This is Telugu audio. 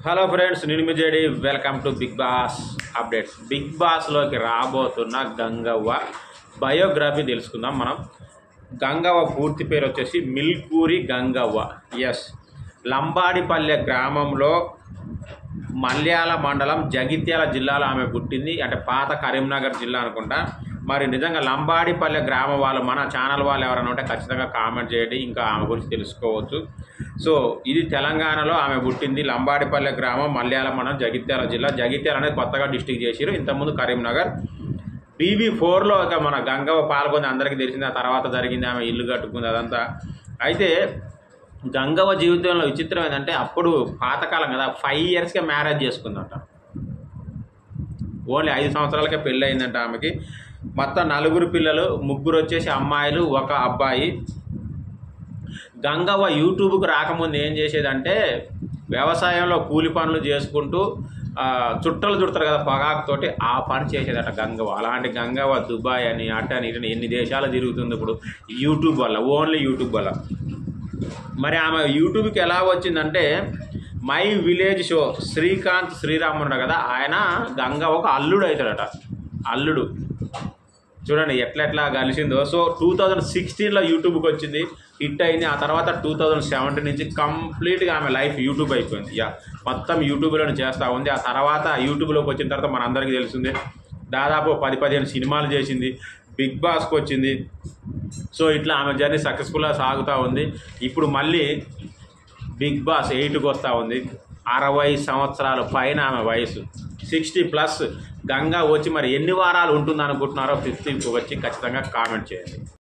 హలో ఫ్రెండ్స్, నేను మీ JD. Welcome to Bigg Boss updates. Bigg బాస్లోకి రాబోతున్న గంగవ్వ బయోగ్రఫీ తెలుసుకుందాం మనం. గంగవ్వ పూర్తి పేరు వచ్చేసి మిల్కూరి గంగవ్వ. ఎస్, లంబాడిపల్లె గ్రామంలో మల్యాల మండలం జగిత్యాల జిల్లాలో ఆమె పుట్టింది. అంటే పాత కరీంనగర్ జిల్లా అనుకుంటా. మరి నిజంగా లంబాడిపల్లె గ్రామం వాళ్ళు మన ఛానల్ వాళ్ళు ఎవరైనా ఉంటే ఖచ్చితంగా కామెంట్ చేయండి, ఇంకా ఆమె గురించి తెలుసుకోవచ్చు. సో ఇది తెలంగాణలో ఆమె పుట్టింది. లంబాడిపల్లె గ్రామం, మల్యాల మండలం, జగిత్యాల జిల్లా. జగిత్యాల అనేది కొత్తగా డిస్టిక్ చేసిరు, ఇంతకుముందు కరీంనగర్. BB4లో ఇక మన గంగవ్వ పాల్గొంది, అందరికీ తెలిసింది. ఆ తర్వాత జరిగింది, ఆమె ఇల్లు కట్టుకుంది, అదంతా. అయితే గంగవ్వ జీవితంలో విచిత్రం ఏంటంటే, అప్పుడు పాతకాలం కదా, 5 ఇయర్స్కే మ్యారేజ్ చేసుకుందంట. ఓన్లీ 5 సంవత్సరాలకే పెళ్ళి అయిందంట ఆమెకి. మొత్తం 4 పిల్లలు, 3 వచ్చేసి అమ్మాయిలు, 1 అబ్బాయి. గంగవ్వ యూట్యూబ్కి రాకముందు ఏం చేసేదంటే, వ్యవసాయంలో కూలి పనులు చేసుకుంటూ చుట్టలు చుడతారు కదా పొగాకుతోటి, ఆ పని చేసేదట గంగవ్వ. అలాంటి గంగవ్వ దుబాయ్ అని అటని ఇటని ఎన్ని దేశాలు తిరుగుతుంది ఇప్పుడు యూట్యూబ్ వల్ల, ఓన్లీ యూట్యూబ్ వల్ల. మరి ఆమె యూట్యూబ్కి ఎలా వచ్చిందంటే, my village show Srikanth Sriram ఉన్నాడు కదా, ఆయన గంగవ్వకు అల్లుడు అవుతాడట. అల్లుడు చూడండి ఎట్లా కలిసిందో. సో 2016లో యూట్యూబ్కి వచ్చింది, హిట్ అయింది. ఆ తర్వాత 2017 నుంచి కంప్లీట్గా ఆమె లైఫ్ యూట్యూబ్ అయిపోయింది. మొత్తం యూట్యూబ్లోనే చేస్తూ ఉంది. ఆ తర్వాత యూట్యూబ్లోకి వచ్చిన తర్వాత మనందరికీ తెలిసింది, దాదాపు 10-15 సినిమాలు చేసింది, బిగ్ బాస్కి వచ్చింది. సో ఇట్లా ఆమె జర్నీ సక్సెస్ఫుల్గా సాగుతూ ఉంది. ఇప్పుడు మళ్ళీ బిగ్ బాస్ 8కి వస్తూ ఉంది. 60 సంవత్సరాల పైన ఆమె వయసు, 60+ గంగా వచ్చి మరి ఎన్ని వారాలు ఉంటుంది అనుకుంటున్నారో 5th వచ్చి ఖచ్చితంగా కామెంట్ చేయండి.